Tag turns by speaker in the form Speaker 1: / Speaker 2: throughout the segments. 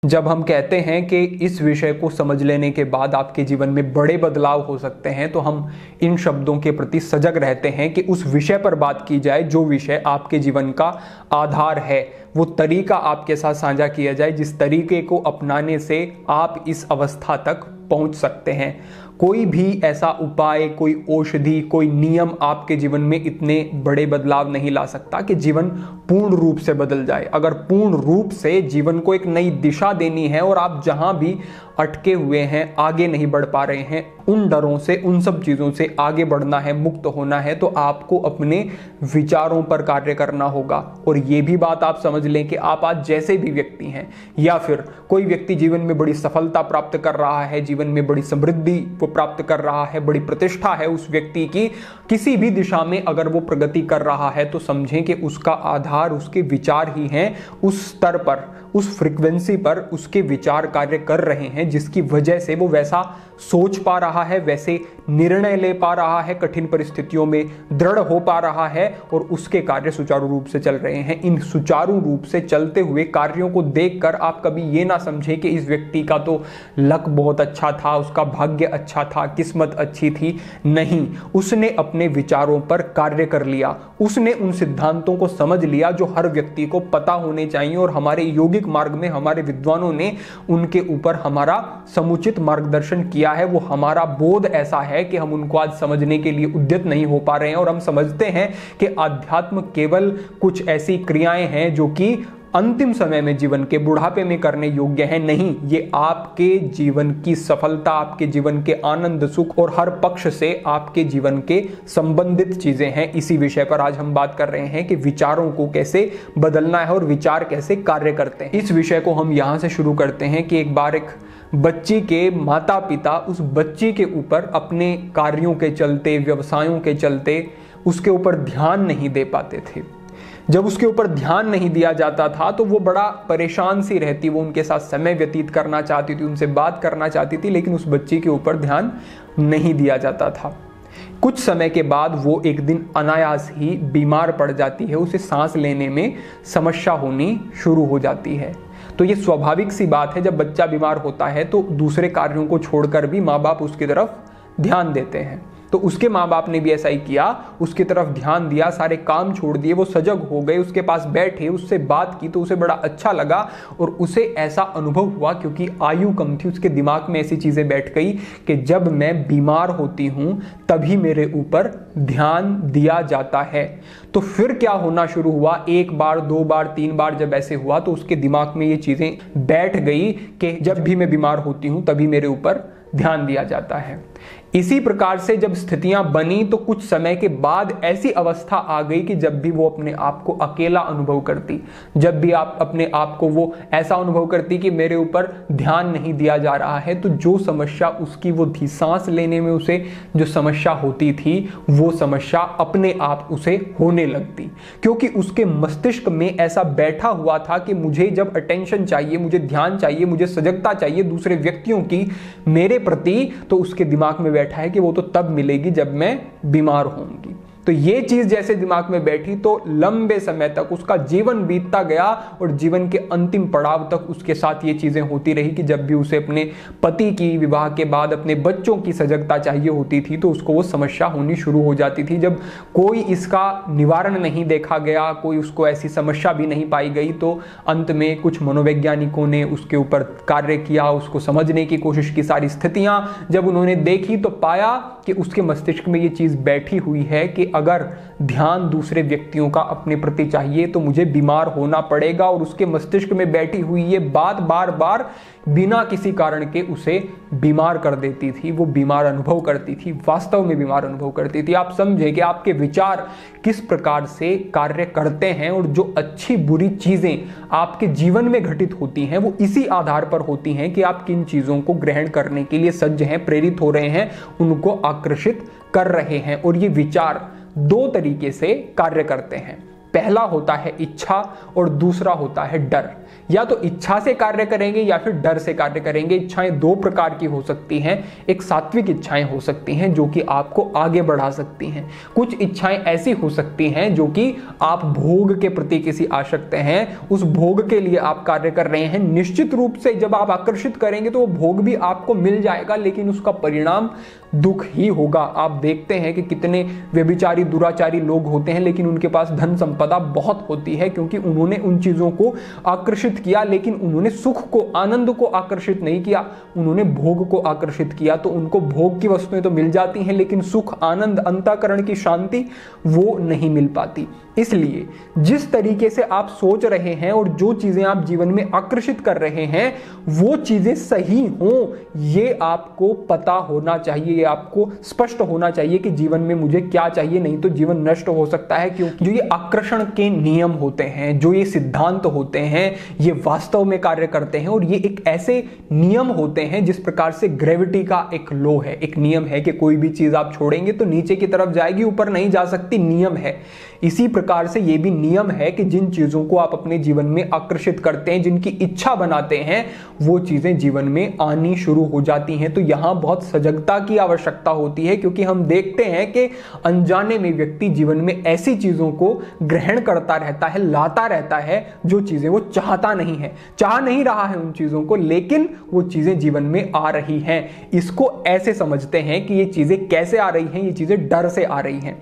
Speaker 1: जब हम कहते हैं कि इस विषय को समझ लेने के बाद आपके जीवन में बड़े बदलाव हो सकते हैं, तो हम इन शब्दों के प्रति सजग रहते हैं कि उस विषय पर बात की जाए जो विषय आपके जीवन का आधार है। वो तरीका आपके साथ साझा किया जाए जिस तरीके को अपनाने से आप इस अवस्था तक पहुंच सकते हैं। कोई भी ऐसा उपाय, कोई औषधि, कोई नियम आपके जीवन में इतने बड़े बदलाव नहीं ला सकता कि जीवन पूर्ण रूप से बदल जाए। अगर पूर्ण रूप से जीवन को एक नई दिशा देनी है और आप जहां भी अटके हुए हैं, आगे नहीं बढ़ पा रहे हैं, उन डरों से, उन सब चीज़ों से आगे बढ़ना है, मुक्त होना है, तो आपको अपने विचारों पर कार्य करना होगा। और ये भी बात आप समझ लें कि आप आज जैसे भी व्यक्ति हैं, या फिर कोई व्यक्ति जीवन में बड़ी सफलता प्राप्त कर रहा है, जीवन में बड़ी समृद्धि को प्राप्त कर रहा है, बड़ी प्रतिष्ठा है उस व्यक्ति की, किसी भी दिशा में अगर वो प्रगति कर रहा है तो समझें कि उसका आधार उसके विचार ही हैं। उस स्तर पर, उस फ्रीक्वेंसी पर उसके विचार कार्य कर रहे हैं, जिसकी वजह से वो वैसा सोच पा रहा है, वैसे निर्णय ले पा रहा है, कठिन परिस्थितियों में दृढ़ हो पा रहा है और उसके कार्य सुचारू रूप से चल रहे हैं। इन सुचारू रूप से चलते हुए कार्यों को देखकर आप कभी ये ना समझें कि इस व्यक्ति का तो लक बहुत अच्छा था, उसका भाग्य अच्छा था, किस्मत अच्छी थी। नहीं, उसने अपने विचारों पर कार्य कर लिया, उसने उन सिद्धांतों को समझ लिया जो हर व्यक्ति को पता होने चाहिए, और हमारे यौगिक मार्ग में हमारे विद्वानों ने उनके ऊपर हमारा समुचित मार्गदर्शन किया है। वो हमारा बोध ऐसा है कि हम उनको आज समझने के लिए उद्यत नहीं हो पा रहे हैं, और हम समझते हैं कि अध्यात्म केवल कुछ ऐसी क्रियाएं हैं जो कि अंतिम समय में, जीवन के बुढ़ापे में करने योग्य है। नहीं, ये आपके जीवन की सफलता, आपके जीवन के आनंद, सुख और हर पक्ष से आपके जीवन के संबंधित चीजें हैं। इसी विषय पर आज हम बात कर रहे हैं कि विचारों को कैसे बदलना है और विचार कैसे कार्य करते हैं। इस विषय को हम यहां से शुरू करते हैं कि एक बार एक बच्ची के माता पिता उस बच्ची के ऊपर अपने कार्यों के चलते, व्यवसायों के चलते उसके ऊपर ध्यान नहीं दे पाते थे। जब उसके ऊपर ध्यान नहीं दिया जाता था तो वो बड़ा परेशान सी रहती, वो उनके साथ समय व्यतीत करना चाहती थी, उनसे बात करना चाहती थी, लेकिन उस बच्ची के ऊपर ध्यान नहीं दिया जाता था। कुछ समय के बाद वो एक दिन अनायास ही बीमार पड़ जाती है, उसे सांस लेने में समस्या होनी शुरू हो जाती है। तो ये स्वाभाविक सी बात है, जब बच्चा बीमार होता है तो दूसरे कार्यों को छोड़कर भी माँ बाप उसकी तरफ ध्यान देते हैं। तो उसके माँ बाप ने भी ऐसा ही किया, उसकी तरफ ध्यान दिया, सारे काम छोड़ दिए, वो सजग हो गए, उसके पास बैठे, उससे बात की तो उसे बड़ा अच्छा लगा। और उसे ऐसा अनुभव हुआ, क्योंकि आयु कम थी, उसके दिमाग में ऐसी चीजें बैठ गई कि जब मैं बीमार होती हूं तभी मेरे ऊपर ध्यान दिया जाता है। तो फिर क्या होना शुरू हुआ, एक बार, दो बार, तीन बार जब ऐसे हुआ तो उसके दिमाग में ये चीजें बैठ गई कि जब भी मैं बीमार होती हूं तभी मेरे ऊपर ध्यान दिया जाता है। इसी प्रकार से जब स्थितियां बनी तो कुछ समय के बाद ऐसी अवस्था आ गई कि जब भी वो अपने आप को अकेला अनुभव करती, जब भी आप अपने आप को वो ऐसा अनुभव करती कि मेरे ऊपर ध्यान नहीं दिया जा रहा है, तो जो समस्या उसकी वो थी, सांस लेने में उसे जो समस्या होती थी, वो समस्या अपने आप उसे होने लगती, क्योंकि उसके मस्तिष्क में ऐसा बैठा हुआ था कि मुझे जब अटेंशन चाहिए, मुझे ध्यान चाहिए, मुझे सजगता चाहिए दूसरे व्यक्तियों की मेरे प्रति, तो उसके दिमाग में बैठा है कि वो तो तब मिलेगी जब मैं बीमार होऊंगी। तो ये चीज जैसे दिमाग में बैठी तो लंबे समय तक उसका जीवन बीतता गया, और जीवन के अंतिम पड़ाव तक उसके साथ ये चीजें होती रही कि जब भी उसे अपने पति की विवाह के बाद अपने बच्चों की सजगता चाहिए होती थी तो उसको वो समस्या होनी शुरू हो जाती थी। जब कोई इसका निवारण नहीं देखा गया, कोई उसको ऐसी समस्या भी नहीं पाई गई, तो अंत में कुछ मनोवैज्ञानिकों ने उसके ऊपर कार्य किया, उसको समझने की कोशिश की। सारी स्थितियां जब उन्होंने देखी तो पाया कि उसके मस्तिष्क में ये चीज बैठी हुई है कि अगर ध्यान दूसरे व्यक्तियों का अपने प्रति चाहिए तो मुझे बीमार होना पड़ेगा। और उसके मस्तिष्क में बैठी हुई ये बात बार बार बिना किसी कारण के उसे बीमार कर देती थी, वो बीमार अनुभव करती थी, वास्तव में बीमार अनुभव करती थी। आप समझे कि आपके विचार किस प्रकार से कार्य करते हैं, और जो अच्छी बुरी चीजें आपके जीवन में घटित होती हैं वो इसी आधार पर होती हैं कि आप किन चीजों को ग्रहण करने के लिए सज्ज हैं, प्रेरित हो रहे हैं, उनको आकर्षित कर रहे हैं। और ये विचार दो तरीके से कार्य करते हैं। पहला होता है इच्छा और दूसरा होता है डर। या तो इच्छा से कार्य करेंगे या फिर डर से कार्य करेंगे। इच्छाएं दो प्रकार की हो सकती हैं। एक सात्विक इच्छाएं हो सकती हैं जो कि आपको आगे बढ़ा सकती हैं। कुछ इच्छाएं ऐसी हो सकती हैं जो कि आप भोग के प्रति किसी आसक्त हैं, उस भोग के लिए आप कार्य कर रहे हैं। निश्चित रूप से जब आप आकर्षित करेंगे तो वो भोग भी आपको मिल जाएगा, लेकिन उसका परिणाम दुख ही होगा। आप देखते हैं कि कितने व्यभिचारी दुराचारी लोग होते हैं, लेकिन उनके पास धन संपदा बहुत होती है, क्योंकि उन्होंने उन चीजों को आकर्षित किया, लेकिन उन्होंने सुख को, आनंद को आकर्षित नहीं किया, उन्होंने भोग को आकर्षित किया। तो उनको भोग की वस्तुएं तो मिल जाती हैं, लेकिन सुख, आनंद, अंतःकरण की शांति वो नहीं मिल पाती। इसलिए जिस तरीके से आप सोच रहे हैं और जो चीजें आप जीवन में आकर्षित कर रहे हैं वो चीजें सही हों, ये आपको पता होना चाहिए, ये आपको स्पष्ट होना चाहिए कि जीवन में मुझे क्या चाहिए, नहीं तो जीवन नष्ट हो सकता है। क्योंकि जो ये आकर्षण के नियम होते हैं, जो ये सिद्धांत होते हैं, ये वास्तव में कार्य करते हैं और ये एक ऐसे नियम होते हैं जिस प्रकार से ग्रेविटी का एक लॉ है, एक नियम है कि कोई भी चीज आप छोड़ेंगे तो नीचे की तरफ जाएगी, ऊपर नहीं जा सकती, नियम है। इसी प्रकार से ये भी नियम है कि जिन चीजों को आप अपने जीवन में आकर्षित करते हैं, जिनकी इच्छा बनाते हैं, वो चीजें जीवन में आनी शुरू हो जाती हैं। तो यहां बहुत सजगता की आवश्यकता होती है, क्योंकि हम देखते हैं कि अनजाने में व्यक्ति जीवन में ऐसी चीजों को ग्रहण करता रहता है, लाता रहता है जो चीजें वो चाहता नहीं है, चाह नहीं रहा है उन चीजों को, लेकिन वो चीजें जीवन में आ रही हैं। इसको ऐसे समझते हैं कि ये चीजें कैसे आ रही हैं, ये चीजें डर से आ रही हैं।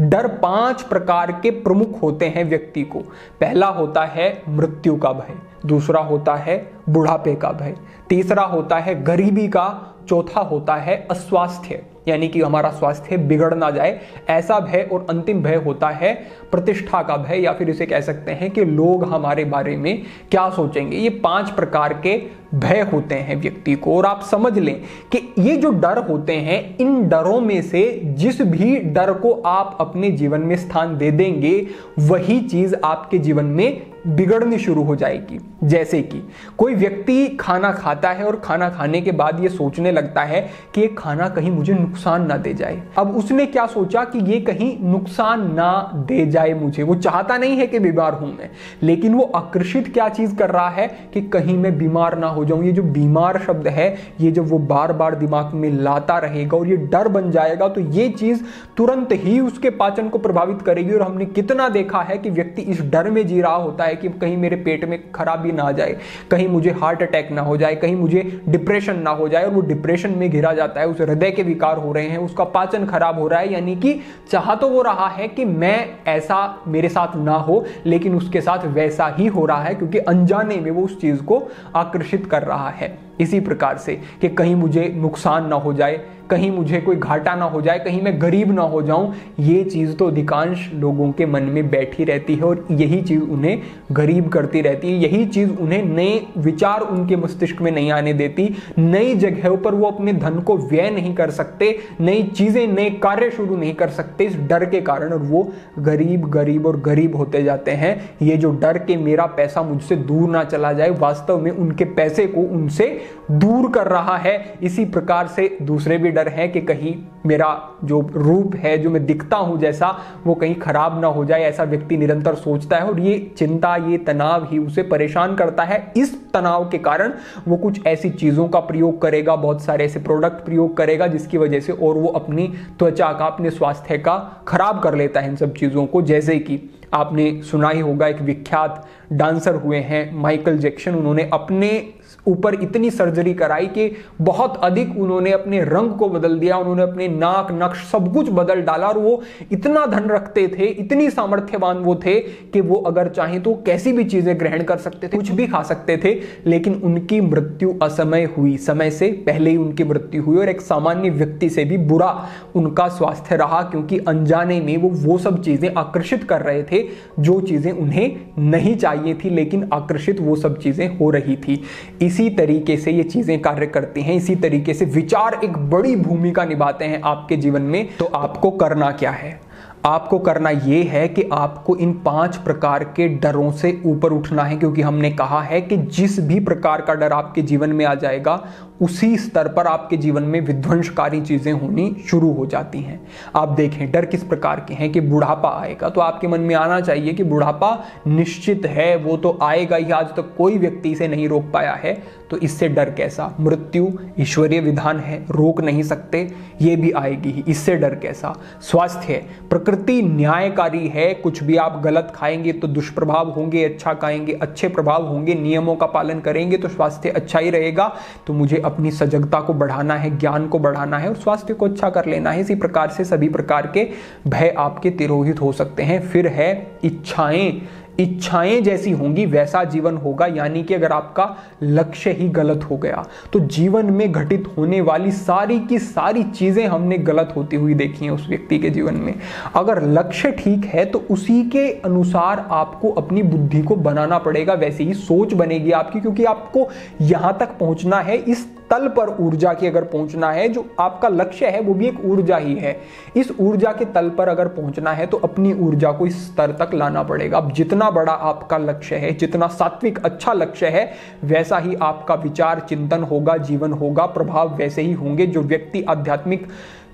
Speaker 1: डर 5 प्रकार के प्रमुख होते हैं व्यक्ति को। पहला होता है मृत्यु का भय, दूसरा होता है बुढ़ापे का भय, तीसरा होता है गरीबी का, चौथा होता है अस्वास्थ्य, यानी कि हमारा स्वास्थ्य बिगड़ ना जाए, ऐसा भय, और अंतिम भय होता है प्रतिष्ठा का भय, या फिर इसे कह सकते हैं कि लोग हमारे बारे में क्या सोचेंगे। ये 5 प्रकार के भय होते हैं व्यक्ति को। और आप समझ लें कि ये जो डर होते हैं, इन डरों में से जिस भी डर को आप अपने जीवन में स्थान दे देंगे, वही चीज आपके जीवन में बिगड़नी शुरू हो जाएगी। जैसे कि कोई व्यक्ति खाना खाता है और खाना खाने के बाद ये सोचने लगता है कि ये खाना कहीं मुझे नुकसान ना दे जाए। अब उसने क्या सोचा कि ये कहीं नुकसान ना दे जाए मुझे, वो चाहता नहीं है कि बीमार हूं मैं, लेकिन वो आकर्षित क्या चीज कर रहा है कि कहीं मैं बीमार ना हो जाऊं। ये जो बीमार शब्द है, ये जब वो बार बार दिमाग में लाता रहेगा और ये डर बन जाएगा, तो ये चीज तुरंत ही उसके पाचन को प्रभावित करेगी। और हमने कितना देखा है कि व्यक्ति इस डर में जी रहा होता है कि कहीं मेरे पेट में खराबी ना आ जाए, कहीं मुझे हार्ट अटैक ना हो जाए, कहीं मुझे डिप्रेशन ना हो जाए, और वो डिप्रेशन में घिरा जाता है, उसे हृदय के विकार हो रहे हैं, उसका पाचन खराब हो रहा है। यानी कि चाह तो वो रहा है कि मैं ऐसा मेरे साथ ना हो, लेकिन उसके साथ वैसा ही हो रहा है, क्योंकि अनजाने में वो उस चीज को आकर्षित कर रहा है। इसी प्रकार से कि कहीं मुझे नुकसान ना हो जाए, कहीं मुझे कोई घाटा ना हो जाए, कहीं मैं गरीब ना हो जाऊं, ये चीज तो अधिकांश लोगों के मन में बैठी रहती है और यही चीज उन्हें गरीब करती रहती है। यही चीज उन्हें नए विचार उनके मस्तिष्क में नहीं आने देती, नई जगहों पर वो अपने धन को व्यय नहीं कर सकते, नई चीजें, नए कार्य शुरू नहीं कर सकते इस डर के कारण, और वो गरीब गरीब और गरीब होते जाते हैं। ये जो डर के मेरा पैसा मुझसे दूर ना चला जाए, वास्तव में उनके पैसे को उनसे दूर कर रहा है। इसी प्रकार से दूसरे भी डर है कि कहीं मेरा जो रूप है, जो मैं दिखता हूं जैसा, वो कहीं खराब ना हो जाए, ऐसा व्यक्ति निरंतर सोचता है, और ये चिंता, ये तनाव ही उसे परेशान करता है। इस तनाव के कारण वो कुछ ऐसी चीजों का प्रयोग करेगा, बहुत सारे ऐसे प्रोडक्ट प्रयोग करेगा जिसकी वजह से और वो अपनी त्वचा का, अपने स्वास्थ्य का खराब कर लेता है इन सब चीजों को। जैसे कि आपने सुना ही होगा, एक विख्यात डांसर हुए हैं माइकल जैक्सन, उन्होंने अपने ऊपर इतनी सर्जरी कराई कि बहुत अधिक उन्होंने अपने रंग को बदल दिया, उन्होंने अपने नाक, नक्श सब कुछ बदल डाला, और वो इतना धन रखते थे, इतनी सामर्थ्यवान वो थे कि वो अगर चाहें तो कैसी भी चीजें ग्रहण कर सकते थे, कुछ भी खा सकते थे। लेकिन उनकी मृत्यु असमय हुई, समय से पहले ही उनकी मृत्यु हुई, और एक सामान्य व्यक्ति से भी बुरा उनका स्वास्थ्य रहा, क्योंकि अनजाने में वो सब चीजें आकर्षित कर रहे थे जो चीजें उन्हें नहीं चाहिए थी, लेकिन आकर्षित वो सब चीजें हो रही थी। इसी तरीके से ये चीजें कार्य करती हैं, इसी तरीके से विचार एक बड़ी भूमिका निभाते हैं आपके जीवन में। तो आपको करना क्या है? आपको करना ये है कि आपको इन 5 प्रकार के डरों से ऊपर उठना है, क्योंकि हमने कहा है कि जिस भी प्रकार का डर आपके जीवन में आ जाएगा उसी स्तर पर आपके जीवन में विध्वंसकारी चीजें होनी शुरू हो जाती हैं। आप देखें डर किस प्रकार के हैं कि बुढ़ापा आएगा, तो आपके मन में आना चाहिए कि बुढ़ापा निश्चित है, वो तो आएगा ही, आज तक कोई व्यक्ति इसे नहीं रोक पाया है, तो इससे डर कैसा। मृत्यु ईश्वरीय विधान है, रोक नहीं सकते, ये भी आएगी ही, इससे डर कैसा। स्वास्थ्य, प्रकृति न्यायकारी है, कुछ भी आप गलत खाएंगे तो दुष्प्रभाव होंगे, अच्छा खाएंगे अच्छे प्रभाव होंगे, नियमों का पालन करेंगे तो स्वास्थ्य अच्छा ही रहेगा। तो मुझे अपनी सजगता को बढ़ाना है, ज्ञान को बढ़ाना है और स्वास्थ्य को अच्छा कर लेना है। इसी प्रकार से सभी प्रकार के भय आपके तिरोहित हो सकते हैं। फिर है इच्छाएं, इच्छाएं जैसी होंगी वैसा जीवन होगा, यानी कि अगर आपका लक्ष्य ही गलत हो गया तो जीवन में घटित होने वाली सारी की सारी चीजें हमने गलत होती हुई देखी हैं उस व्यक्ति के जीवन में। अगर लक्ष्य ठीक है तो उसी के अनुसार आपको अपनी बुद्धि को बनाना पड़ेगा, वैसे ही सोच बनेगी आपकी, क्योंकि आपको यहां तक पहुंचना है, इस तल पर ऊर्जा की अगर पहुंचना है, जो आपका लक्ष्य है वो भी एक ऊर्जा ही है, इस ऊर्जा के तल पर अगर पहुंचना है तो अपनी ऊर्जा को इस स्तर तक लाना पड़ेगा। अब जितना बड़ा आपका लक्ष्य है, जितना सात्विक अच्छा लक्ष्य है, वैसा ही आपका विचार चिंतन होगा, जीवन होगा, प्रभाव वैसे ही होंगे। जो व्यक्ति आध्यात्मिक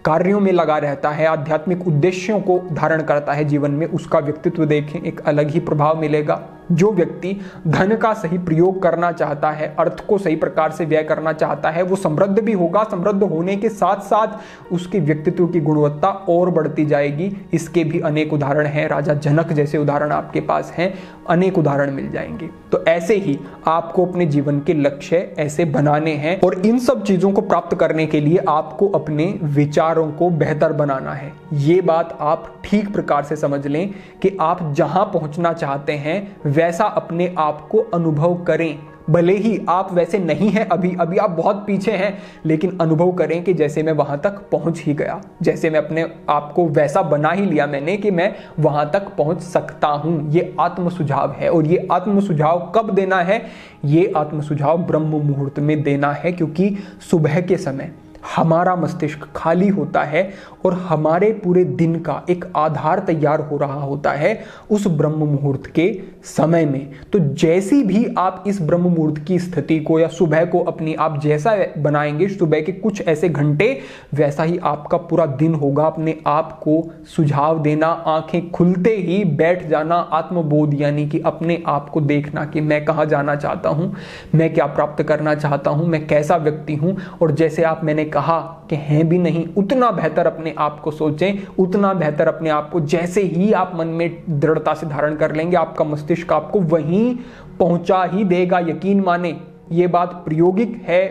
Speaker 1: कार्यों में लगा रहता है, आध्यात्मिक उद्देश्यों को धारण करता है जीवन में, उसका व्यक्तित्व देखें एक अलग ही प्रभाव मिलेगा। जो व्यक्ति धन का सही प्रयोग करना चाहता है, अर्थ को सही प्रकार से व्यय करना चाहता है, वो समृद्ध भी होगा, समृद्ध होने के साथ साथ उसके व्यक्तित्व की गुणवत्ता और बढ़ती जाएगी। इसके भी अनेक उदाहरण हैं, राजा जनक जैसे उदाहरण आपके पास हैं, अनेक उदाहरण मिल जाएंगे। तो ऐसे ही आपको अपने जीवन के लक्ष्य ऐसे बनाने हैं और इन सब चीजों को प्राप्त करने के लिए आपको अपने विचारों को बेहतर बनाना है। ये बात आप ठीक प्रकार से समझ लें कि आप जहां पहुंचना चाहते हैं वैसा अपने आप को अनुभव करें। भले ही आप वैसे नहीं हैं, अभी आप बहुत पीछे हैं, लेकिन अनुभव करें कि जैसे मैं वहां तक पहुंच ही गया, जैसे मैं अपने आप को वैसा बना ही लिया मैंने कि मैं वहां तक पहुंच सकता हूं। ये आत्म सुझाव है और ये आत्म सुझाव कब देना है? ये आत्म सुझाव ब्रह्म मुहूर्त में देना है, क्योंकि सुबह के समय हमारा मस्तिष्क खाली होता है और हमारे पूरे दिन का एक आधार तैयार हो रहा होता है उस ब्रह्म मुहूर्त के समय में। तो जैसी भी आप इस ब्रह्म मुहूर्त की स्थिति को या सुबह को अपनी आप जैसा बनाएंगे, सुबह के कुछ ऐसे घंटे, वैसा ही आपका पूरा दिन होगा। अपने आप को सुझाव देना, आंखें खुलते ही बैठ जाना, आत्मबोध यानी कि अपने आप को देखना कि मैं कहाँ जाना चाहता हूँ, मैं क्या प्राप्त करना चाहता हूँ, मैं कैसा व्यक्ति हूँ। और जैसे आप मैंने कहा कि हैं भी नहीं, उतना बेहतर अपने आप को सोचें, उतना बेहतर अपने आप को, जैसे ही आप मन में दृढ़ता से धारण कर लेंगे, आपका मस्तिष्क आपको वहीं पहुंचा ही देगा। यकीन माने, ये बात प्रायोगिक है,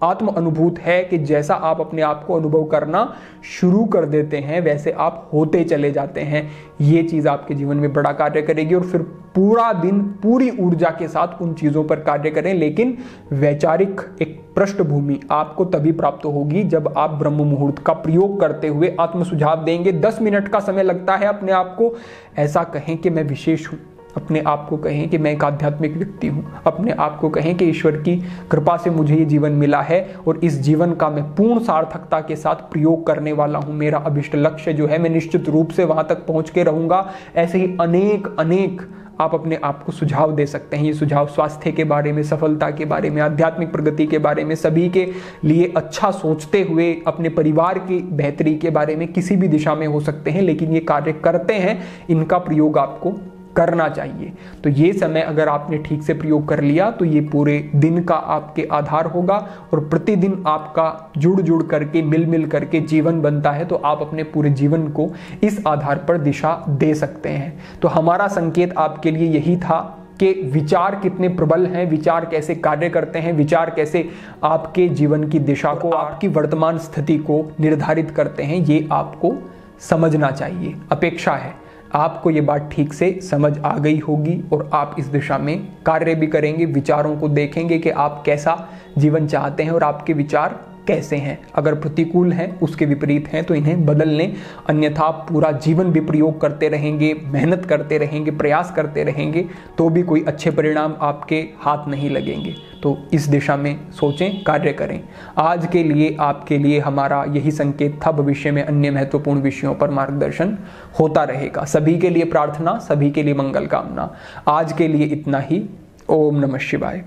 Speaker 1: आत्म अनुभूत है कि जैसा आप अपने आप को अनुभव करना शुरू कर देते हैं वैसे आप होते चले जाते हैं। ये चीज आपके जीवन में बड़ा कार्य करेगी और फिर पूरा दिन पूरी ऊर्जा के साथ उन चीजों पर कार्य करें। लेकिन वैचारिक एक पृष्ठभूमि आपको तभी प्राप्त होगी जब आप ब्रह्म मुहूर्त का प्रयोग करते हुए आत्म सुझाव देंगे। 10 मिनट का समय लगता है, अपने आप को ऐसा कहें कि मैं विशेष हूं, अपने आप को कहें कि मैं एक आध्यात्मिक व्यक्ति हूं, अपने आप को कहें कि ईश्वर की कृपा से मुझे ये जीवन मिला है और इस जीवन का मैं पूर्ण सार्थकता के साथ प्रयोग करने वाला हूं। मेरा अभिष्ट लक्ष्य जो है मैं निश्चित रूप से वहां तक पहुंच के रहूंगा। ऐसे ही अनेक आप अपने आप को सुझाव दे सकते हैं। ये सुझाव स्वास्थ्य के बारे में, सफलता के बारे में, आध्यात्मिक प्रगति के बारे में, सभी के लिए अच्छा सोचते हुए अपने परिवार की बेहतरी के बारे में, किसी भी दिशा में हो सकते हैं, लेकिन ये कार्य करते हैं, इनका प्रयोग आपको करना चाहिए। तो ये समय अगर आपने ठीक से प्रयोग कर लिया तो ये पूरे दिन का आपके आधार होगा और प्रतिदिन आपका जुड़ करके, मिल करके जीवन बनता है, तो आप अपने पूरे जीवन को इस आधार पर दिशा दे सकते हैं। तो हमारा संकेत आपके लिए यही था कि विचार कितने प्रबल हैं, विचार कैसे कार्य करते हैं, विचार कैसे आपके जीवन की दिशा को, आपकी वर्तमान स्थिति को निर्धारित करते हैं, ये आपको समझना चाहिए। अपेक्षा है आपको ये बात ठीक से समझ आ गई होगी और आप इस दिशा में कार्य भी करेंगे, विचारों को देखेंगे कि आप कैसा जीवन चाहते हैं और आपके विचार कैसे हैं। अगर प्रतिकूल हैं, उसके विपरीत हैं, तो इन्हें बदल लें, अन्यथा पूरा जीवन भी प्रयोग करते रहेंगे, मेहनत करते रहेंगे, प्रयास करते रहेंगे, तो भी कोई अच्छे परिणाम आपके हाथ नहीं लगेंगे। तो इस दिशा में सोचें, कार्य करें। आज के लिए आपके लिए हमारा यही संकेत था। भविष्य में अन्य महत्वपूर्ण विषयों पर मार्गदर्शन होता रहेगा। सभी के लिए प्रार्थना, सभी के लिए मंगल कामना। आज के लिए इतना ही। ओम नमः शिवाय।